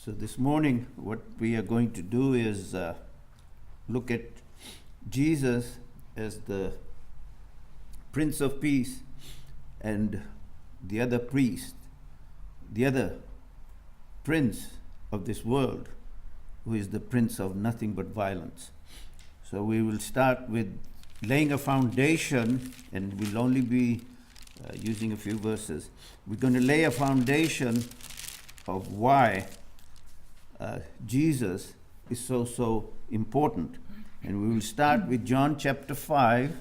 So this morning, what we are going to do is look at Jesus as the Prince of Peace and the other priest, the other prince of this world, who is the prince of nothing but violence. So we will start with laying a foundation, and we'll only be using a few verses. We're going to lay a foundation of why Jesus is so important. And we will start with John chapter 5,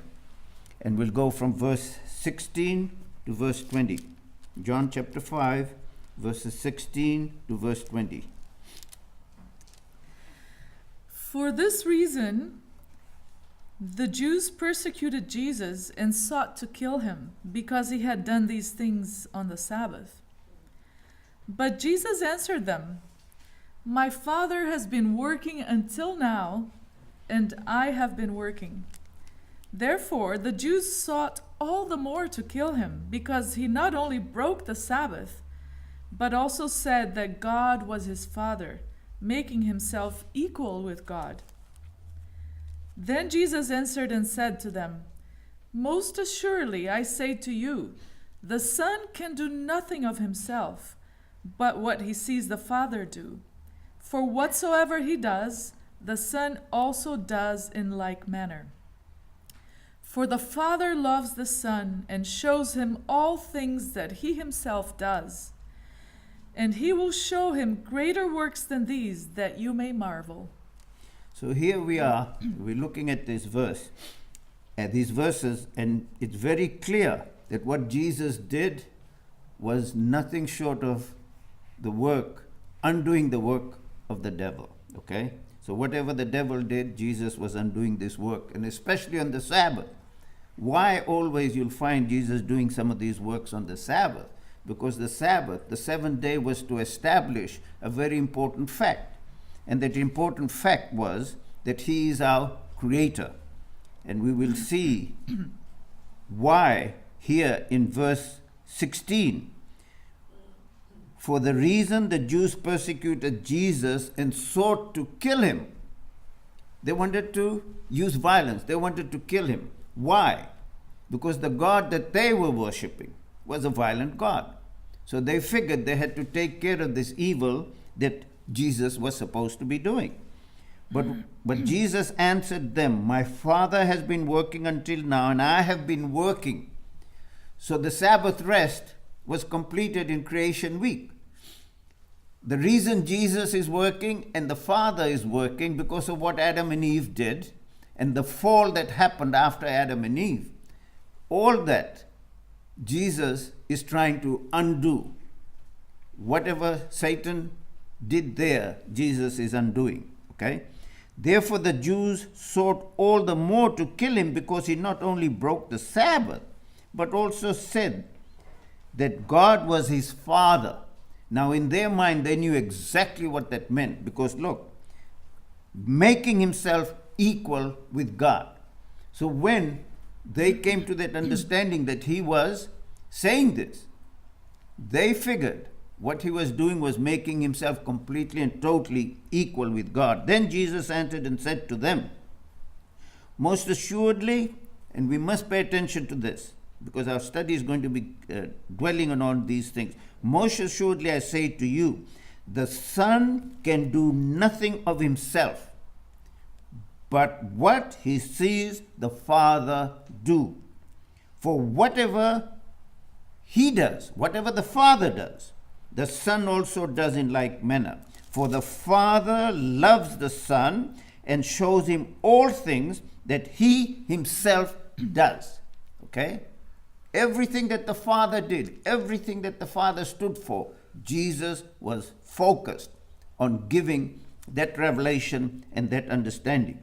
and we'll go from verse 16 to verse 20. John chapter 5, verses 16 to verse 20. For this reason, the Jews persecuted Jesus and sought to kill him, because he had done these things on the Sabbath. But Jesus answered them, "My Father has been working until now, and I have been working." Therefore, the Jews sought all the more to kill him, because he not only broke the Sabbath, but also said that God was his Father, making himself equal with God. Then Jesus answered and said to them, "Most assuredly I say to you, the Son can do nothing of himself, but what he sees the Father do. For whatsoever he does, the Son also does in like manner. For the Father loves the Son and shows him all things that he himself does. And he will show him greater works than these, that you may marvel." So here we are, we're looking at this verse, at these verses, and it's very clear that what Jesus did was nothing short of the work, undoing the work of the devil, okay? So whatever the devil did, Jesus was undoing this work, and especially on the Sabbath. Why always you'll find Jesus doing some of these works on the Sabbath? Because the Sabbath, the seventh day, was to establish a very important fact. And that important fact was that he is our creator. And we will see why here in verse 16. For the reason the Jews persecuted Jesus and sought to kill him. They wanted to use violence. They wanted to kill him. Why? Because the God that they were worshipping was a violent God. So they figured they had to take care of this evil that Jesus was supposed to be doing. But Jesus answered them, "My Father has been working until now, and I have been working." So the Sabbath rest was completed in creation week. The reason Jesus is working and the Father is working because of what Adam and Eve did and the fall that happened after Adam and Eve. All that Jesus is trying to undo. Whatever Satan did there, Jesus is undoing. Okay? Therefore the Jews sought all the more to kill him, because he not only broke the Sabbath, but also said that God was his Father. Now in their mind they knew exactly what that meant, because look, making himself equal with God. So when they came to that understanding that he was saying this, they figured what he was doing was making himself completely and totally equal with God. Then Jesus answered and said to them, "Most assuredly," and we must pay attention to this, because our study is going to be dwelling on all these things. "Most assuredly I say to you, the Son can do nothing of himself, but what he sees the Father do. For whatever he does, whatever the Father does, the Son also does in like manner. For the Father loves the Son and shows him all things that he himself does." Okay? Everything that the Father did, everything that the Father stood for, Jesus was focused on giving that revelation and that understanding.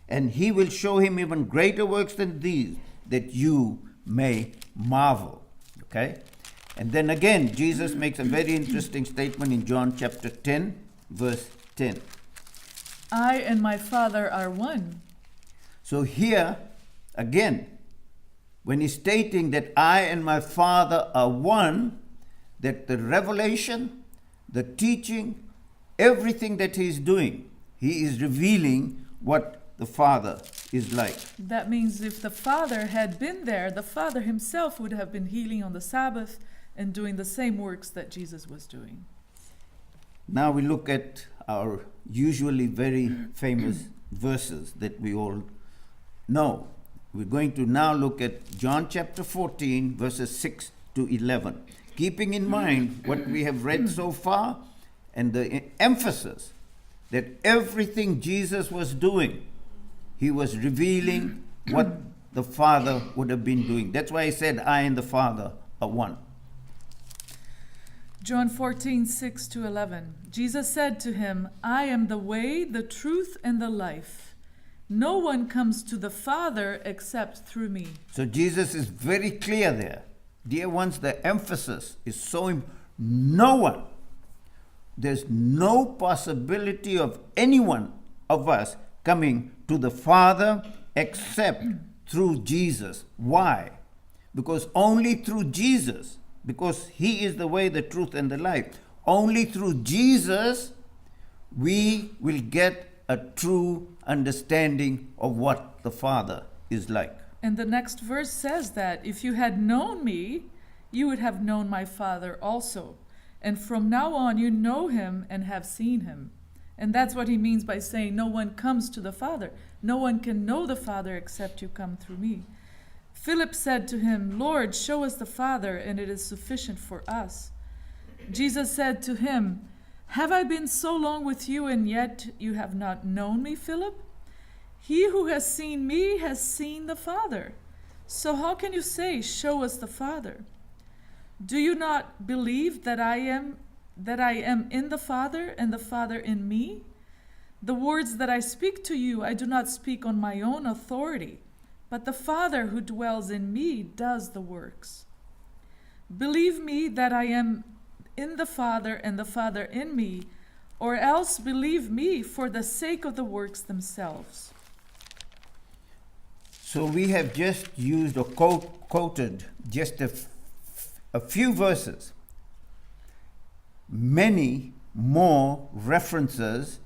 "And he will show him even greater works than these, that you may marvel." Okay? And then again, Jesus makes a very interesting statement in John chapter 10, verse 10. "I and my Father are one." So here, again, when he's stating that I and my Father are one, that the revelation, the teaching, everything that he is doing, he is revealing what the Father is like. That means if the Father had been there, the Father himself would have been healing on the Sabbath and doing the same works that Jesus was doing. Now we look at our usually very famous verses that we all know. We're going to now look at John chapter 14, verses 6 to 11. Keeping in mind what we have read so far and the emphasis that everything Jesus was doing, he was revealing what the Father would have been doing. That's why he said, I and the Father are one. John 14, 6 to 11. Jesus said to him, I am the way, the truth, and the life. No one comes to the Father except through me. So Jesus is very clear there. Dear ones, the emphasis is so no one. There's no possibility of anyone of us coming to the Father except through Jesus. Why? Because only through Jesus, because he is the way, the truth, and the life. Only through Jesus we will get a true understanding of what the Father is like. And the next verse says that if you had known me, you would have known my Father also. And from now on you know him and have seen him. And that's what he means by saying no one comes to the Father. No one can know the Father except you come through me. Philip said to him, Lord, show us the Father, and it is sufficient for us. Jesus said to him, have I been so long with you, and yet you have not known me, Philip? He who has seen me has seen the Father. So how can you say, show us the Father? Do you not believe that I am in the Father, and the Father in me? The words that I speak to you, I do not speak on my own authority, but the Father who dwells in me does the works. Believe me that I am in the Father and the Father in me, or else believe me for the sake of the works themselves. So we have just used or quoted just a few verses. Many more references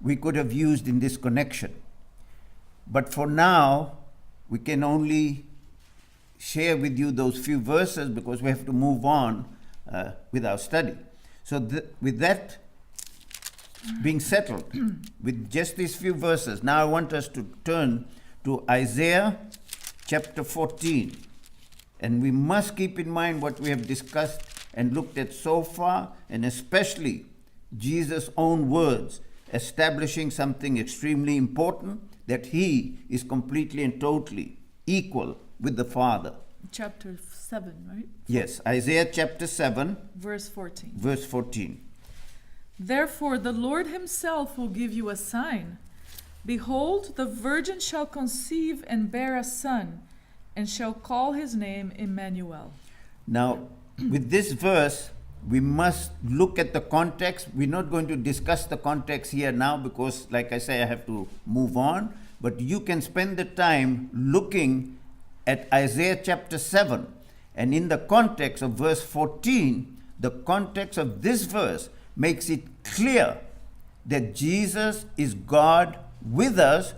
we could have used in this connection. But for now, we can only share with you those few verses because we have to move on with our study. So with that being settled, with just these few verses, now I want us to turn to Isaiah chapter 14. And we must keep in mind what we have discussed and looked at so far, and especially Jesus' own words, establishing something extremely important, that he is completely and totally equal with the Father. Chapter 7, right? Yes, Isaiah chapter 7, verse 14. Verse 14. Therefore the Lord himself will give you a sign. Behold, the virgin shall conceive and bear a son, and shall call his name Emmanuel. Now, with this verse, we must look at the context. We're not going to discuss the context here now because, like I say, I have to move on. But you can spend the time looking at Isaiah chapter 7. And in the context of verse 14, the context of this verse makes it clear that Jesus is God with us,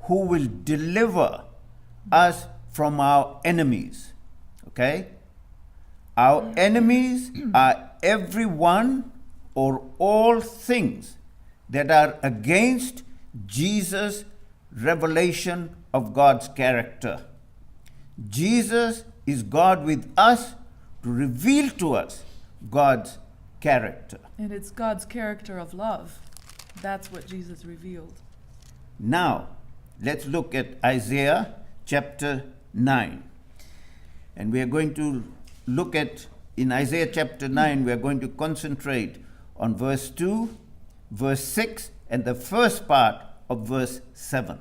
who will deliver us from our enemies. Okay? Our enemies are everyone or all things that are against Jesus' revelation of God's character. Jesus is God with us to reveal to us God's character. And it's God's character of love. That's what Jesus revealed. Now, let's look at Isaiah chapter 9. And we are going to look at, in Isaiah chapter 9, we are going to concentrate on verse 2, verse 6, and the first part of verse 7.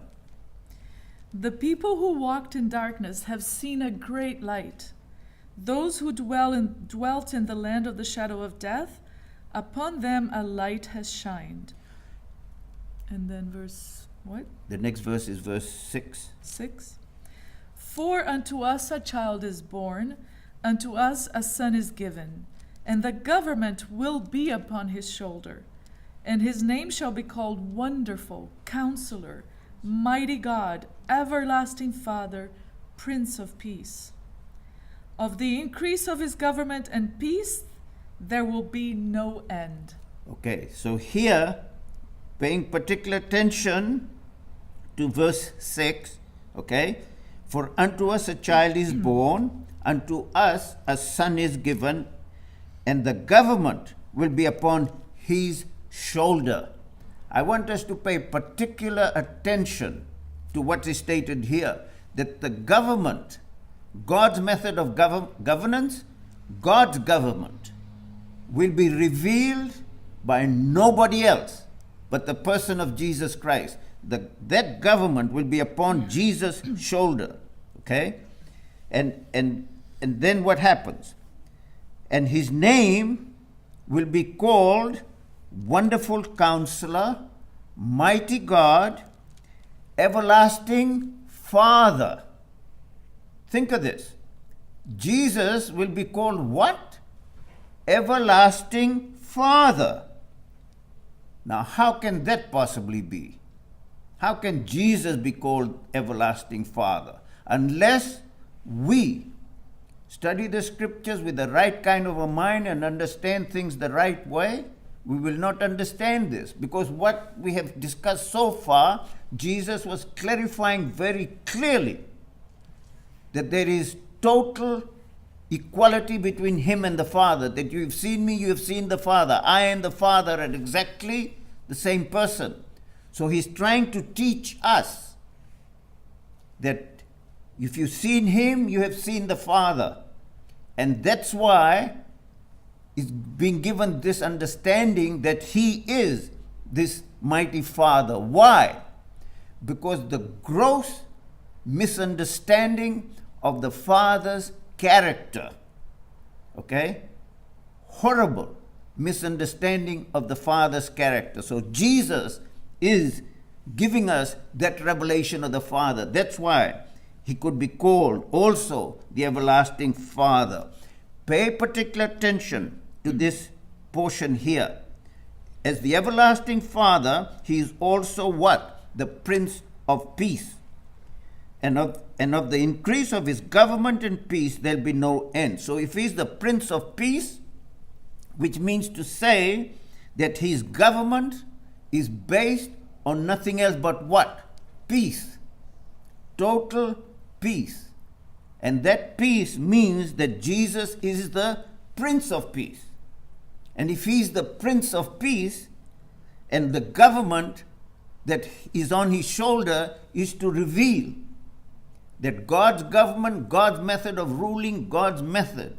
The people who walked in darkness have seen a great light. Those who dwelt in the land of the shadow of death, upon them a light has shined. And then verse what? The next verse is verse 6. 6. For unto us a child is born, unto us a son is given, and the government will be upon his shoulder. And his name shall be called Wonderful, Counselor, Mighty God, Everlasting Father, Prince of Peace. Of the increase of his government and peace, there will be no end. Okay, so here, paying particular attention to verse 6, okay? For unto us a child is born, unto us a son is given, and the government will be upon his shoulder. I want us to pay particular attention to what is stated here, that the government, God's method of governance, God's government, will be revealed by nobody else but the person of Jesus Christ. That government will be upon Jesus' shoulder. Okay? And then what happens? And his name will be called Wonderful Counselor, Mighty God, Everlasting Father. Think of this. Jesus will be called what? Everlasting Father. Now, how can that possibly be? How can Jesus be called Everlasting Father? Unless we study the scriptures with the right kind of a mind and understand things the right way, we will not understand this. Because what we have discussed so far, Jesus was clarifying very clearly that there is total equality between him and the Father, that you have seen me, you have seen the Father. I and the Father are exactly the same person. So he's trying to teach us that if you've seen him, you have seen the Father. And that's why he's being given this understanding that he is this mighty Father. Why? Because the gross misunderstanding of the Father's character, okay? Horrible misunderstanding of the Father's character. So Jesus is giving us that revelation of the Father. That's why he could be called also the Everlasting Father. Pay particular attention to this portion here. As the Everlasting Father, he is also what? The Prince of Peace. And of the increase of his government and peace, there'll be no end. So if he's the Prince of Peace, which means to say that his government is based on nothing else but what? Peace. Total peace. And that peace means that Jesus is the Prince of Peace. And if he's the Prince of Peace, and the government that is on his shoulder is to reveal that God's government, God's method of ruling, God's method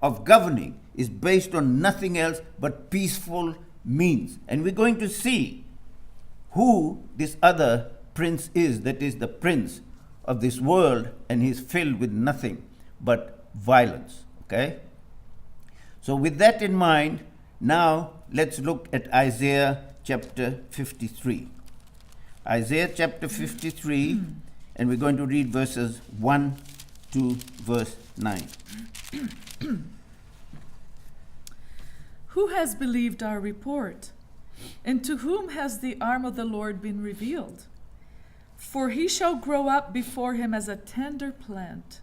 of governing is based on nothing else but peaceful means. And we're going to see who this other prince is, that is the prince of this world, and he's filled with nothing but violence. Okay? So with that in mind, now let's look at Isaiah chapter 53. Isaiah chapter 53, and we're going to read verses 1 to verse 9. Who has believed our report? And to whom has the arm of the Lord been revealed? For he shall grow up before him as a tender plant,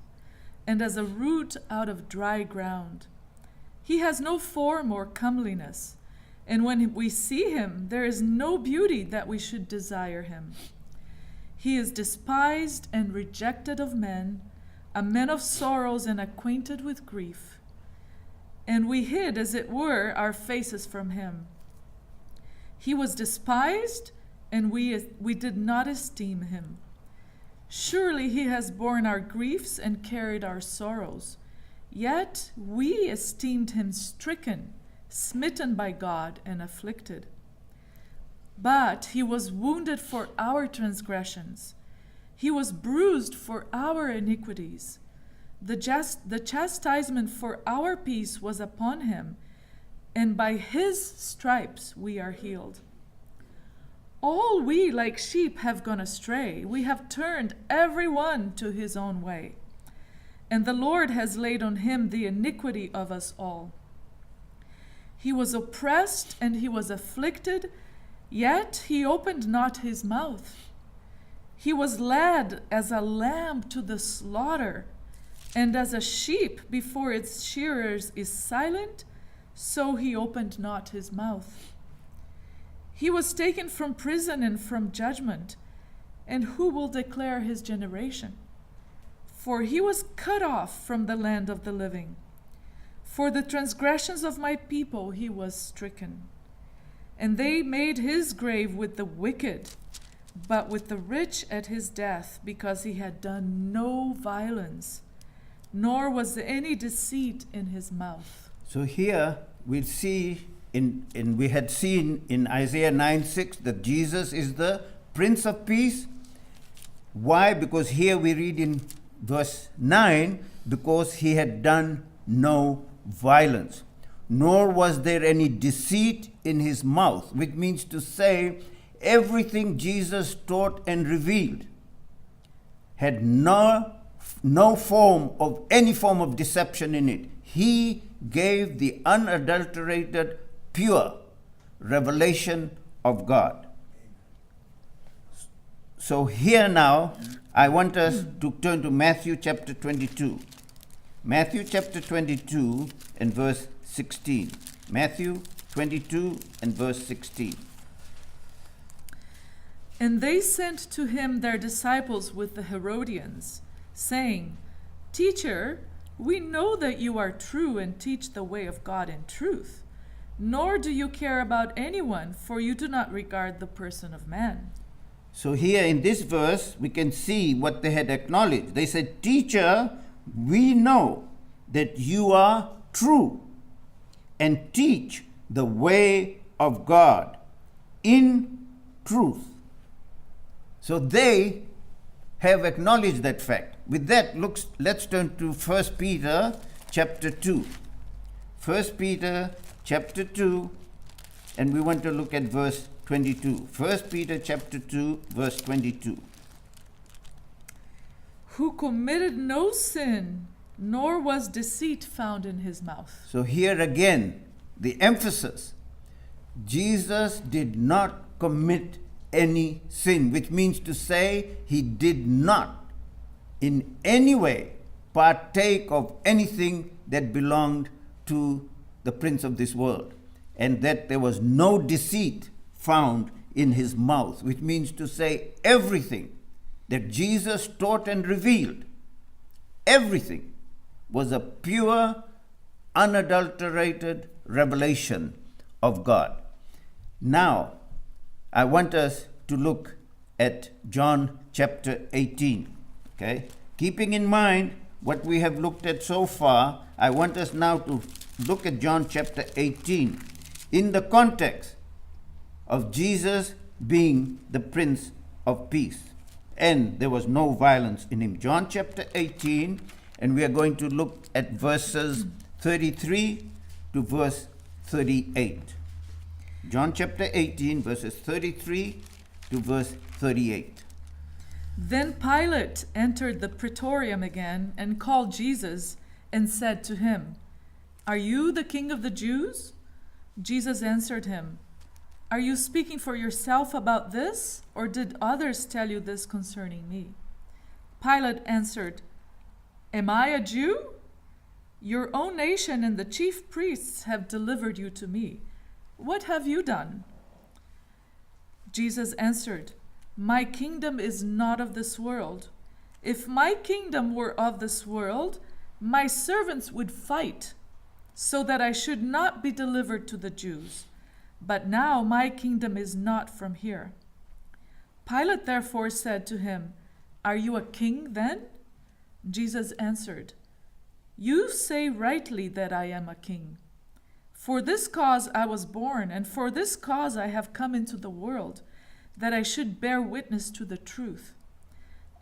and as a root out of dry ground. He has no form or comeliness, and when we see him, there is no beauty that we should desire him. He is despised and rejected of men, a man of sorrows and acquainted with grief. And we hid, as it were, our faces from him. He was despised, and we did not esteem him. Surely he has borne our griefs and carried our sorrows. Yet we esteemed him stricken, smitten by God, and afflicted. But he was wounded for our transgressions. He was bruised for our iniquities. The chastisement for our peace was upon him, and by his stripes we are healed. All we like sheep have gone astray. We have turned every one to his own way. And the Lord has laid on him the iniquity of us all. He was oppressed and he was afflicted, yet he opened not his mouth. He was led as a lamb to the slaughter, and as a sheep before its shearers is silent, so he opened not his mouth. He was taken from prison and from judgment, and who will declare his generation? For he was cut off from the land of the living. For the transgressions of my people he was stricken. And they made his grave with the wicked, but with the rich at his death, because he had done no violence, nor was there any deceit in his mouth. So here we see we had seen in Isaiah 9:6 that Jesus is the Prince of Peace. Why? Because here we read in verse 9, because he had done no violence, nor was there any deceit in his mouth, which means to say everything Jesus taught and revealed had no form of any form of deception in it. He gave the unadulterated, pure revelation of God. So here now, I want us to turn to Matthew chapter 22. Matthew chapter 22 and verse 16. Matthew 22 and verse 16. And they sent to him their disciples with the Herodians, saying, Teacher, we know that you are true and teach the way of God in truth, nor do you care about anyone, for you do not regard the person of man. So here in this verse, we can see what they had acknowledged. They said, Teacher, we know that you are true and teach the way of God in truth. So they have acknowledged that fact. With that, let's turn to 1 Peter chapter 2. 1 Peter chapter 2, and we want to look at verse 22. 1 Peter chapter 2, verse 22. Who committed no sin, nor was deceit found in his mouth. So here again, the emphasis. Jesus did not commit any sin, which means to say he did not in any way partake of anything that belonged to the prince of this world, and that there was no deceit found in his mouth, which means to say everything that Jesus taught and revealed, everything was a pure, unadulterated revelation of God. Now, I want us to look at John chapter 18, okay? Keeping in mind what we have looked at so far, I want us now to look at John chapter 18 in the context of Jesus being the Prince of Peace, and there was no violence in him. John chapter 18, and we are going to look at verses 33 to verse 38. John chapter 18, verses 33 to verse 38. Then Pilate entered the praetorium again and called Jesus and said to him, Are you the king of the Jews? Jesus answered him, Are you speaking for yourself about this, or did others tell you this concerning me? Pilate answered, Am I a Jew? Your own nation and the chief priests have delivered you to me. What have you done? Jesus answered, My kingdom is not of this world. If my kingdom were of this world, my servants would fight, so that I should not be delivered to the Jews. But now my kingdom is not from here. Pilate therefore said to him, Are you a king then? Jesus answered, You say rightly that I am a king. For this cause I was born, and for this cause I have come into the world, that I should bear witness to the truth.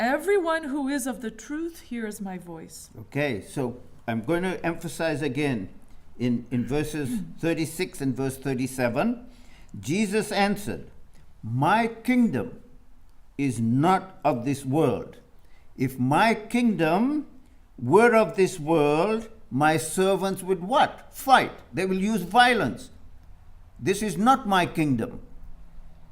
Everyone who is of the truth hears my voice. Okay, so I'm going to emphasize again in verses 36 and verse 37. Jesus answered, My kingdom is not of this world. If my kingdom were of this world, my servants would what? Fight. They will use violence. This is not my kingdom.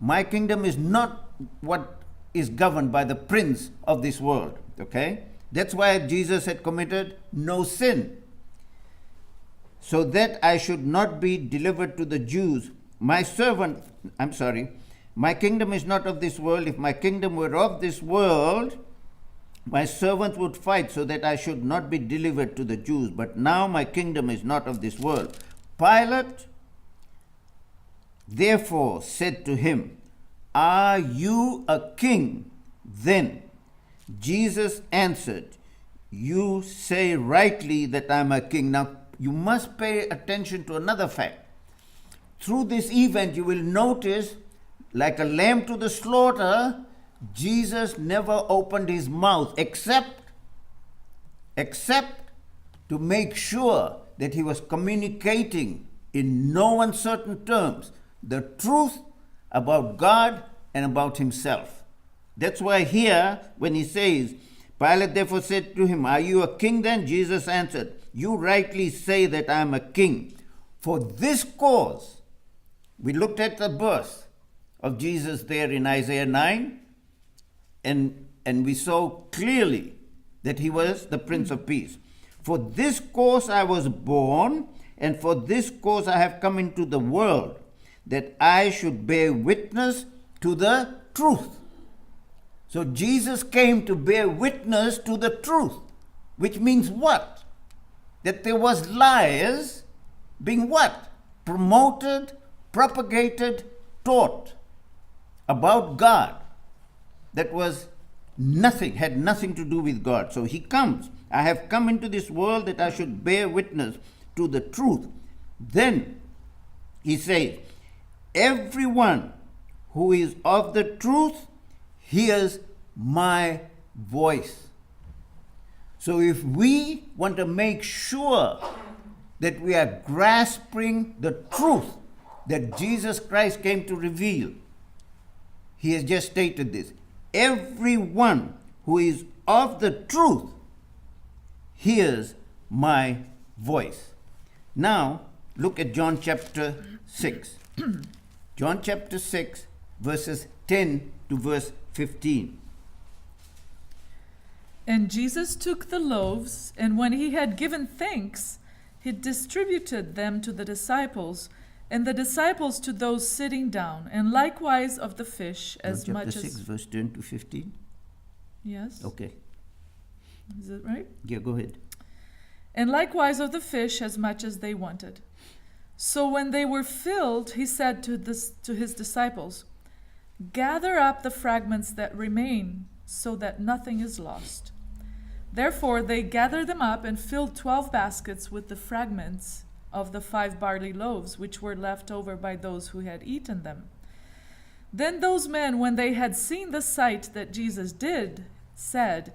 My kingdom is not what is governed by the prince of this world. Okay? That's why Jesus had committed no sin. So that I should not be delivered to the Jews. My kingdom is not of this world. If my kingdom were of this world, my servants would fight so that I should not be delivered to the Jews. But now my kingdom is not of this world. Pilate therefore said to him, Are you a king? Then Jesus answered, You say rightly that I am a king. Now you must pay attention to another fact. Through this event you will notice, like a lamb to the slaughter, Jesus never opened his mouth except to make sure that he was communicating in no uncertain terms the truth about God and about himself. That's why here, when he says, Pilate therefore said to him, Are you a king then? Jesus answered, You rightly say that I am a king. For this cause, we looked at the birth of Jesus there in Isaiah 9, and we saw clearly that he was the Prince of Peace. For this cause I was born, and for this cause I have come into the world, that I should bear witness to the truth. So Jesus came to bear witness to the truth, which means what? That there was lies being what? Promoted, propagated, taught about God. That was nothing, had nothing to do with God. So he comes. I have come into this world that I should bear witness to the truth. Then he says, Everyone who is of the truth hears my voice. So if we want to make sure that we are grasping the truth that Jesus Christ came to reveal, he has just stated this. Everyone who is of the truth hears my voice. Now, look at John chapter 6. John chapter 6, verses 10 to verse 15. And Jesus took the loaves, and when he had given thanks, he distributed them to the disciples, and the disciples to those sitting down, and likewise of the fish as John much chapter 6, as... verse 10 to 15. Yes? Okay. Is it right? Yeah, go ahead. And likewise of the fish as much as they wanted. So when they were filled, he said to his disciples, Gather up the fragments that remain, so that nothing is lost. Therefore they gathered them up and filled 12 baskets with the fragments of the 5 barley loaves, which were left over by those who had eaten them. Then those men, when they had seen the sight that Jesus did, said,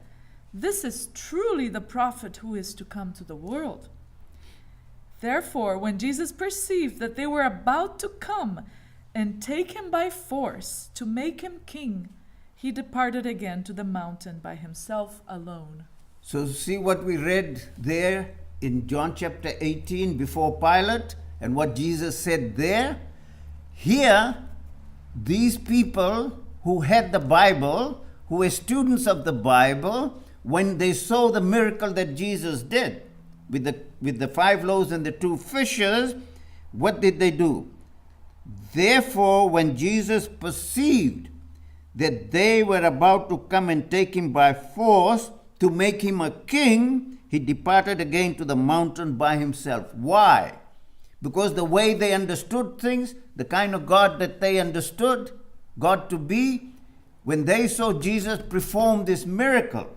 This is truly the prophet who is to come to the world. Therefore, when Jesus perceived that they were about to come and take him by force to make him king, he departed again to the mountain by himself alone. So see what we read there in John chapter 18 before Pilate, and what Jesus said there. Here, these people who had the Bible, who were students of the Bible, when they saw the miracle that Jesus did with the 5 loaves and the 2 fishes, what did they do? Therefore, when Jesus perceived that they were about to come and take him by force to make him a king, he departed again to the mountain by himself. Why? Because the way they understood things, the kind of God that they understood God to be, when they saw Jesus perform this miracle,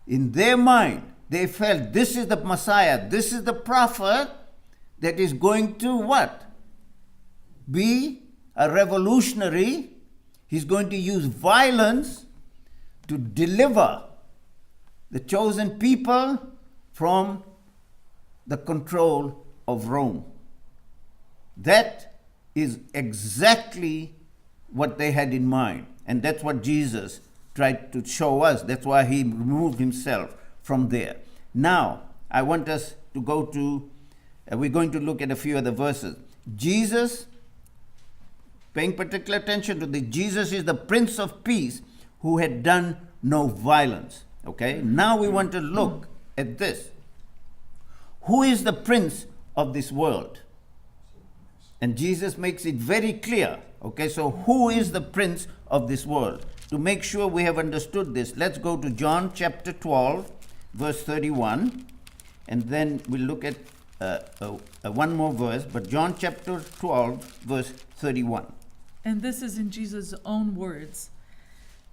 in their mind, they felt this is the Messiah, this is the prophet that is going to what? Be a revolutionary. He's going to use violence to deliver the chosen people from the control of Rome. That is exactly what they had in mind. And that's what Jesus tried to show us. That's why he removed himself from there. Now, I want us to go to, we're going to look at a few other verses. Jesus, paying particular attention to this, Jesus is the Prince of Peace who had done no violence. Okay, now we want to look at this. Who is the prince of this world? And Jesus makes it very clear. Okay, so who is the prince of this world? To make sure we have understood this, let's go to John chapter 12, verse 31, and then we'll look at one more verse, but John chapter 12, verse 31. And this is in Jesus' own words.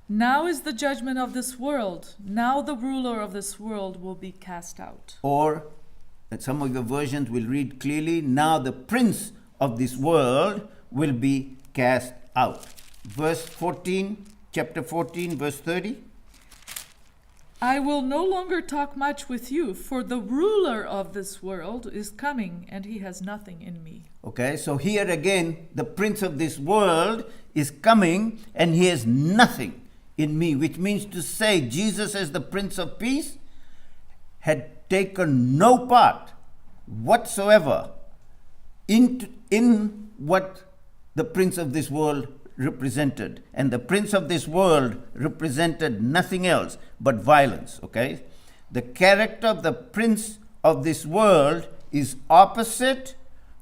Now is the judgment of this world. Now the ruler of this world will be cast out. Or, some of your versions will read clearly, now the prince of this world will be cast out. Verse 14, chapter 14, verse 30. I will no longer talk much with you, for the ruler of this world is coming, and he has nothing in me. Okay, so here again, the prince of this world is coming, and he has nothing in me, which means to say Jesus, as the Prince of Peace, had taken no part whatsoever in what the prince of this world represented. And the prince of this world represented nothing else but violence. Okay, the character of the prince of this world is opposite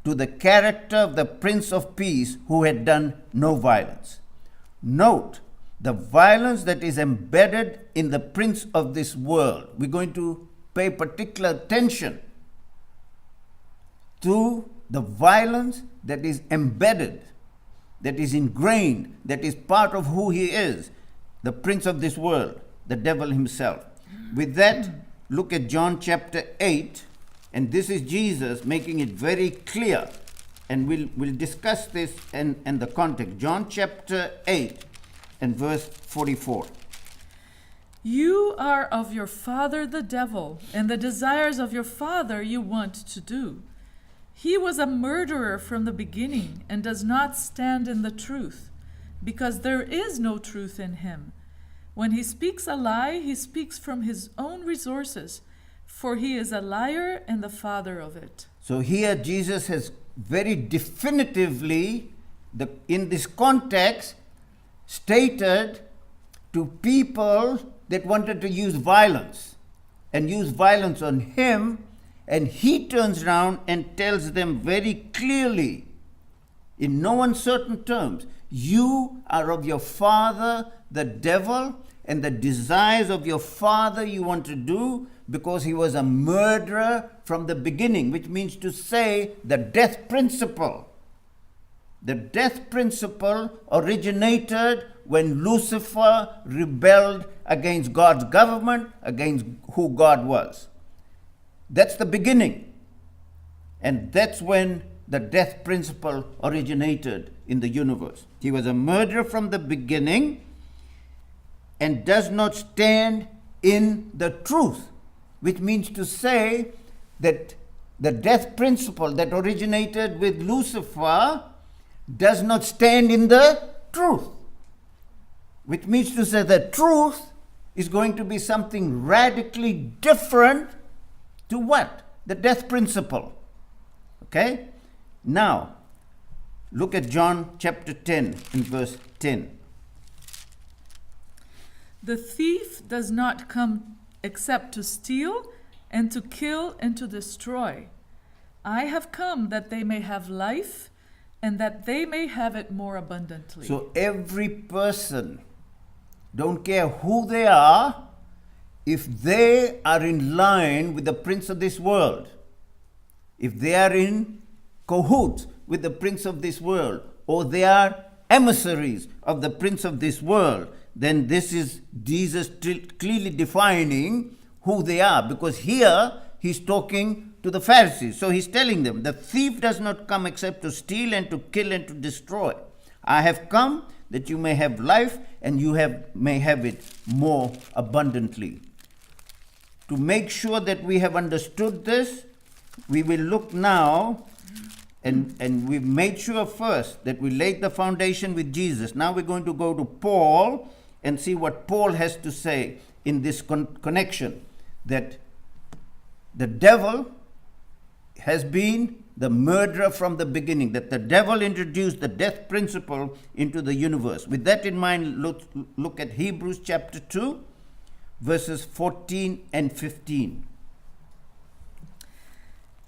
to the character of the Prince of Peace who had done no violence. Note the violence that is embedded in the prince of this world. We're going to pay particular attention to the violence that is embedded, that is ingrained, that is part of who he is, the prince of this world, the devil himself. With that, look at John chapter 8, and this is Jesus making it very clear, and we'll discuss this and the context. John chapter 8 and verse 44. You are of your father the devil, and the desires of your father you want to do. He was a murderer from the beginning and does not stand in the truth, because there is no truth in him. When he speaks a lie, he speaks from his own resources, for he is a liar and the father of it. So here Jesus has very definitively, in this context, stated to people that wanted to use violence on him, and he turns around and tells them very clearly, in no uncertain terms, you are of your father, the devil, and the desires of your father you want to do, because he was a murderer from the beginning, which means to say the death principle. The death principle originated when Lucifer rebelled against God's government, against who God was. That's the beginning. And that's when the death principle originated in the universe. He was a murderer from the beginning and does not stand in the truth, which means to say that the death principle that originated with Lucifer does not stand in the truth, which means to say that truth is going to be something radically different to what? The death principle. Okay? Now, look at John chapter 10 and verse 10. The thief does not come except to steal and to kill and to destroy. I have come that they may have life and that they may have it more abundantly. So every person, don't care who they are, if they are in line with the prince of this world, if they are in cahoots with the prince of this world, or they are emissaries of the prince of this world, then this is Jesus clearly defining who they are, because here he's talking to the Pharisees. So he's telling them, the thief does not come except to steal and to kill and to destroy. I have come that you may have life and you may have it more abundantly. To make sure that we have understood this, we will look now, and we've made sure first that we laid the foundation with Jesus. Now we're going to go to Paul and see what Paul has to say in this connection, that the devil has been the murderer from the beginning, that the devil introduced the death principle into the universe. With that in mind, look at Hebrews chapter 2, verses 14 and 15.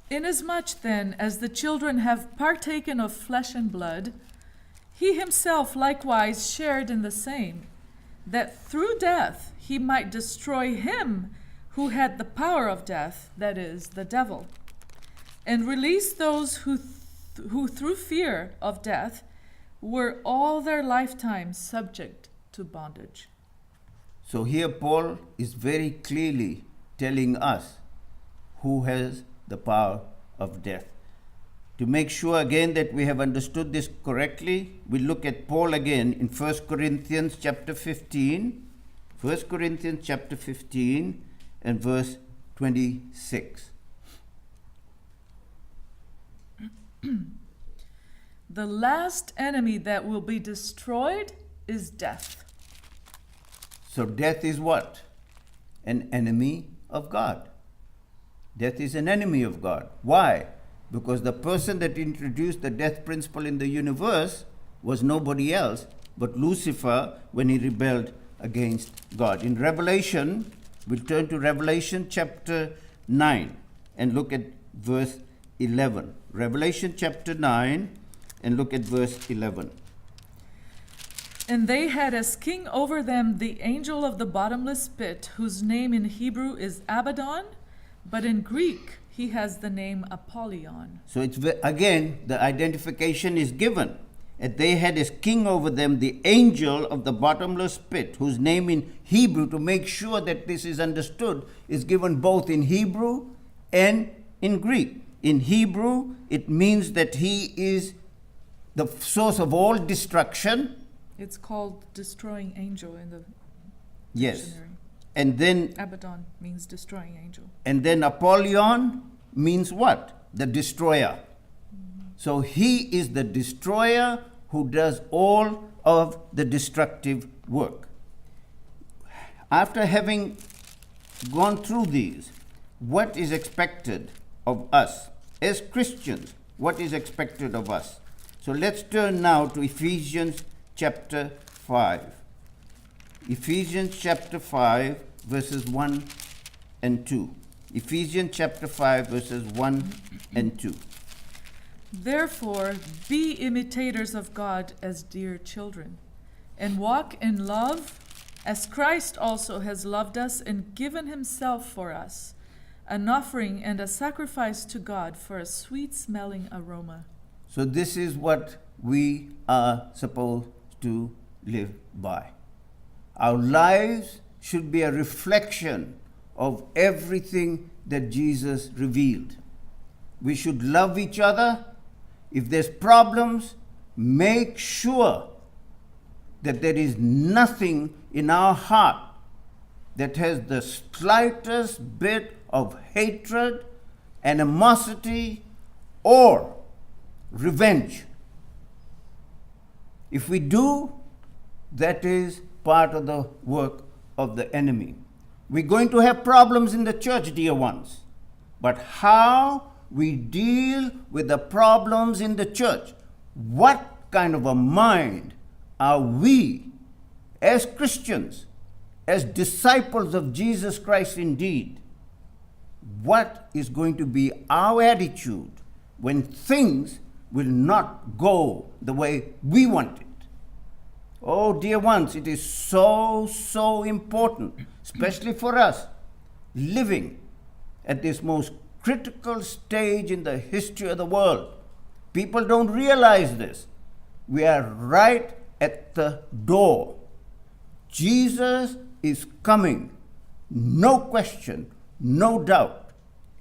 Inasmuch then as the children have partaken of flesh and blood, he himself likewise shared in the same, that through death he might destroy him who had the power of death, that is, the devil, and release those who through fear of death were all their lifetime subject to bondage. So here Paul is very clearly telling us who has the power of death. To make sure again that we have understood this correctly, we look at Paul again in 1 Corinthians chapter 15. 1 Corinthians chapter 15 and verse 26. The last enemy that will be destroyed is death. So death is what? An enemy of God. Death is an enemy of God. Why? Because the person that introduced the death principle in the universe was nobody else but Lucifer when he rebelled against God. In Revelation, we'll turn to Revelation chapter 9 and look at verse 11. Revelation chapter 9 and look at verse 11. And they had as king over them the angel of the bottomless pit, whose name in Hebrew is Abaddon, but in Greek he has the name Apollyon. So it's again, the identification is given. And they had as king over them the angel of the bottomless pit, whose name in Hebrew, to make sure that this is understood, is given both in Hebrew and in Greek. In Hebrew, it means that he is the source of all destruction. It's called destroying angel in the Yes. dictionary. And then Abaddon means destroying angel. And then Apollyon means what? The destroyer. So he is the destroyer who does all of the destructive work. After having gone through these, what is expected of us as Christians? What is expected of us? So let's turn now to Ephesians chapter 5. Ephesians chapter 5, verses 1 and 2. Ephesians chapter 5, verses 1 and 2. Therefore, be imitators of God as dear children, and walk in love, as Christ also has loved us and given himself for us, an offering and a sacrifice to God for a sweet-smelling aroma. So this is what we are supposed to live by. Our lives should be a reflection of everything that Jesus revealed. We should love each other. If there's problems, make sure that there is nothing in our heart that has the slightest bit of hatred, animosity, or revenge. If we do, that is part of the work of the enemy. We're going to have problems in the church, dear ones. But how we deal with the problems in the church, what kind of a mind are we as Christians, as disciples of Jesus Christ indeed? What is going to be our attitude when things will not go the way we want it? Oh, dear ones, it is so important, especially for us, living at this most critical stage in the history of the world. People don't realize this. We are right at the door. Jesus is coming. No question, no doubt.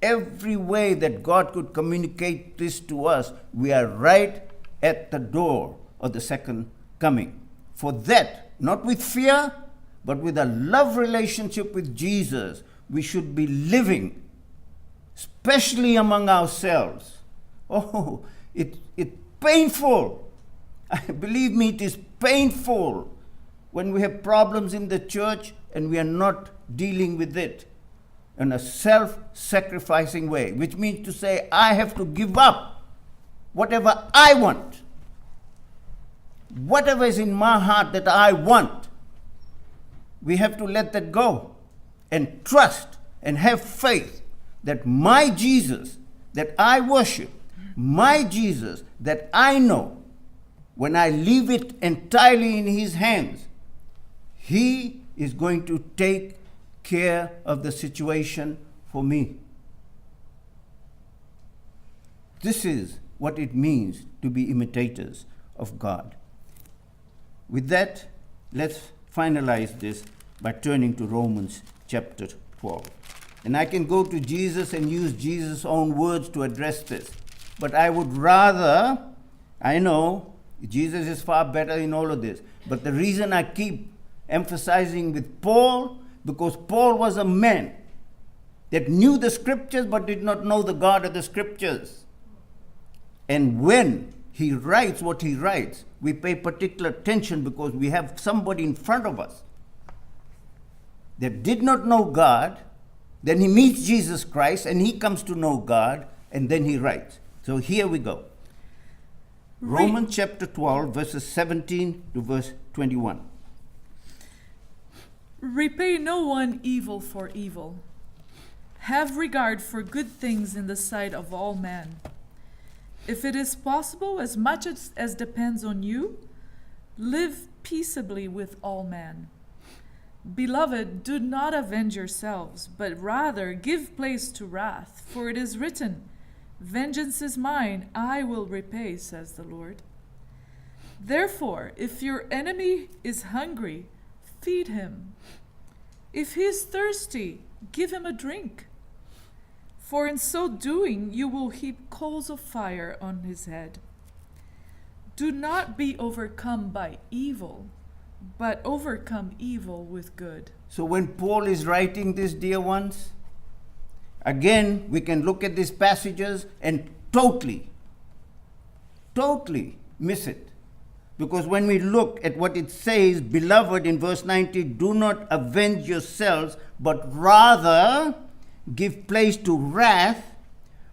Every way that God could communicate this to us, we are right at the door of the second coming. For that, not with fear, but with a love relationship with Jesus, we should be living, especially among ourselves. Oh, it's painful. Believe me, it is painful when we have problems in the church and we are not dealing with it. in a self-sacrificing way, which means to say, I have to give up whatever I want. Whatever is in my heart that I want, we have to let that go and trust and have faith that my Jesus that I worship, my Jesus that I know, when I leave it entirely in His hands, He is going to take care of the situation for me. This is what it means to be imitators of God. With that, let's finalize this by turning to Romans chapter 12. And I can go to Jesus and use Jesus' own words to address this. But I would rather, I know Jesus is far better in all of this. But the reason I keep emphasizing with Paul, because Paul was a man that knew the scriptures but did not know the God of the scriptures. And when he writes what he writes, we pay particular attention because we have somebody in front of us that did not know God. Then he meets Jesus Christ and he comes to know God, and then he writes. So here we go. Romans chapter 12, verses 17 to verse 21. Repay no one evil for evil. Have regard for good things in the sight of all men. If it is possible, as much as depends on you, live peaceably with all men. Beloved, do not avenge yourselves, but rather give place to wrath, for it is written, Vengeance is mine, I will repay, says the Lord. Therefore, if your enemy is hungry, feed him. If he is thirsty, give him a drink. For in so doing, you will heap coals of fire on his head. Do not be overcome by evil, but overcome evil with good. So when Paul is writing this, dear ones, again, we can look at these passages and totally miss it. Because when we look at what it says, beloved, in verse 90, do not avenge yourselves, but rather give place to wrath,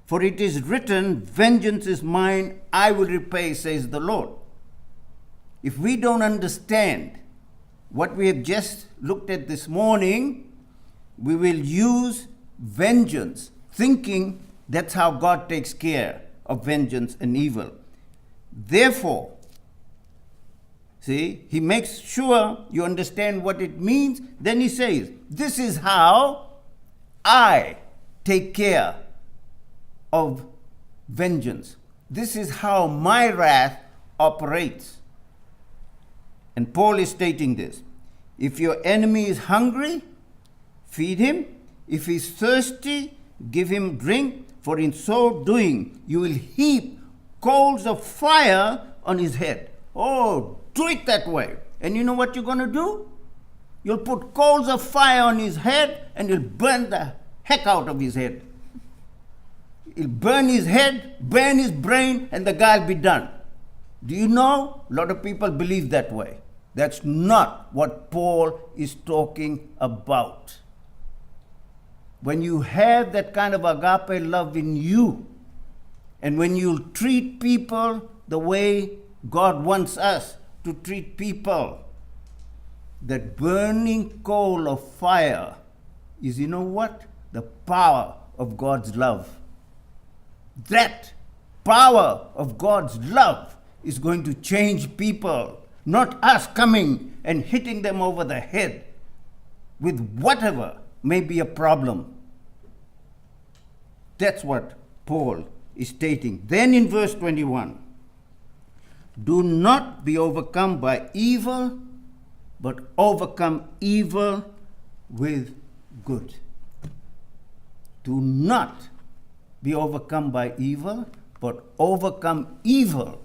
for it is written, vengeance is mine, I will repay, says the Lord. If we don't understand what we have just looked at this morning, we will use vengeance, thinking that's how God takes care of vengeance and evil. Therefore, see, he makes sure you understand what it means. Then he says, this is how I take care of vengeance. This is how my wrath operates. And Paul is stating this. If your enemy is hungry, feed him. If he's thirsty, give him drink. For in so doing, you will heap coals of fire on his head. Oh, do it that way. And you know what you're going to do? You'll put coals of fire on his head and you'll burn the heck out of his head. You'll burn his head, burn his brain, and the guy will be done. Do you know? A lot of people believe that way. That's not what Paul is talking about. When you have that kind of agape love in you, and when you treat people the way God wants us to treat people, that burning coal of fire is, you know what? The power of God's love. That power of God's love is going to change people, not us coming and hitting them over the head with whatever may be a problem. That's what Paul is stating. Then in verse 21, do not be overcome by evil, but overcome evil with good. Do not be overcome by evil, but overcome evil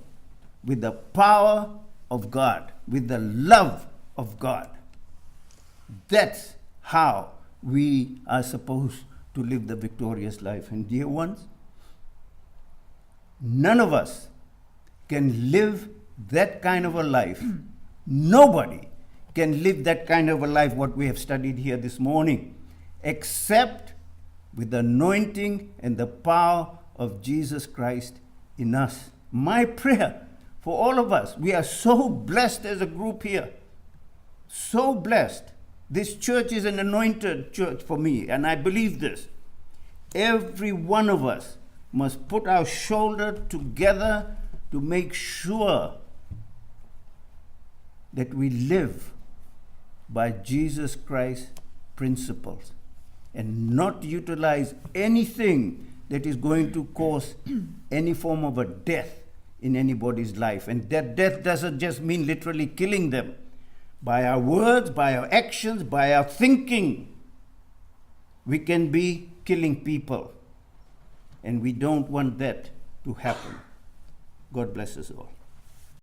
with the power of God, with the love of God. That's how we are supposed to live the victorious life. And dear ones, none of us can live that kind of a life. Nobody can live that kind of a life, what we have studied here this morning, except with the anointing and the power of Jesus Christ in us. My prayer for all of us, we are so blessed as a group here. So blessed. This church is an anointed church for me, and I believe this. Every one of us must put our shoulder together to make sure that we live by Jesus Christ's principles and not utilize anything that is going to cause any form of a death in anybody's life. And that death doesn't just mean literally killing them. By our words, by our actions, by our thinking, we can be killing people. And we don't want that to happen. God bless us all.